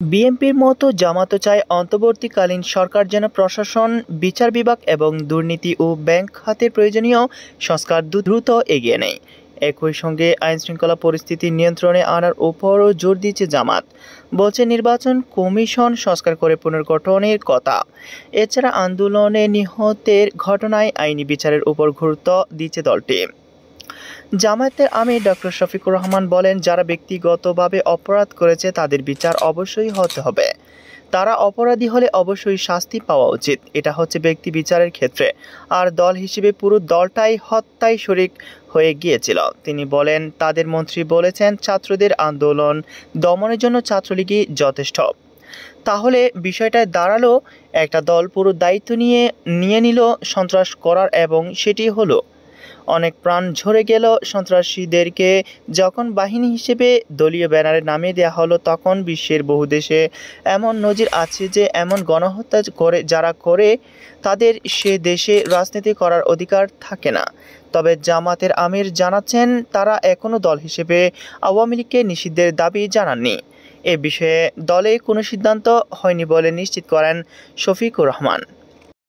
বিএনপির মতো জামাতও চায় অন্তর্বর্তীকালীন সরকার যেন প্রশাসন, বিচার বিভাগ এবং দুর্নীতি ও ব্যাংক খাতের প্রয়োজনীয় সংস্কার দ্রুত এগিয়ে নেয়। একই সঙ্গে আইনশৃঙ্খলা পরিস্থিতি নিয়ন্ত্রণে আনার ওপরও জোর দিচ্ছে জামাত। বলছে নির্বাচন কমিশন সংস্কার করে পুনর্গঠনের কথা। এছাড়া আন্দোলনে নিহতের ঘটনায় আইনি বিচারের উপর গুরুত্ব দিচ্ছে দলটি। জামায়াতের আমির ডক্টর শফিকুর রহমান বলেন, যারা ব্যক্তিগতভাবে অপরাধ করেছে তাদের বিচার অবশ্যই হতে হবে। তারা অপরাধী হলে অবশ্যই শাস্তি পাওয়া উচিত। এটা হচ্ছে ব্যক্তি বিচারের ক্ষেত্রে। আর দল হিসেবে পুরো দলটাই হত্যায় শরিক হয়ে গিয়েছিল। তিনি বলেন, তাদের মন্ত্রী বলেছেন ছাত্রদের আন্দোলন দমনের জন্য ছাত্রলীগই যথেষ্ট। তাহলে বিষয়টা দাঁড়ালো, একটা দল পুরো দায়িত্ব নিয়ে নিল সন্ত্রাস করার, এবং সেটি হলো অনেক প্রাণ ঝরে গেল। সন্ত্রাসীদেরকে যখন বাহিনী হিসেবে দলীয় ব্যানারে নামিয়ে দেওয়া হলো, তখন বিশ্বের বহু দেশে এমন নজির আছে যে এমন গণহত্যা যারা করে তাদের সে দেশে রাজনীতি করার অধিকার থাকে না। তবে জামাতের আমির জানাচ্ছেন, তারা এখনও দল হিসেবে আওয়ামী লীগকে নিষিদ্ধের দাবি জানাননি। এ বিষয়ে দলে কোনো সিদ্ধান্ত হয়নি বলে নিশ্চিত করেন শফিকুর রহমান।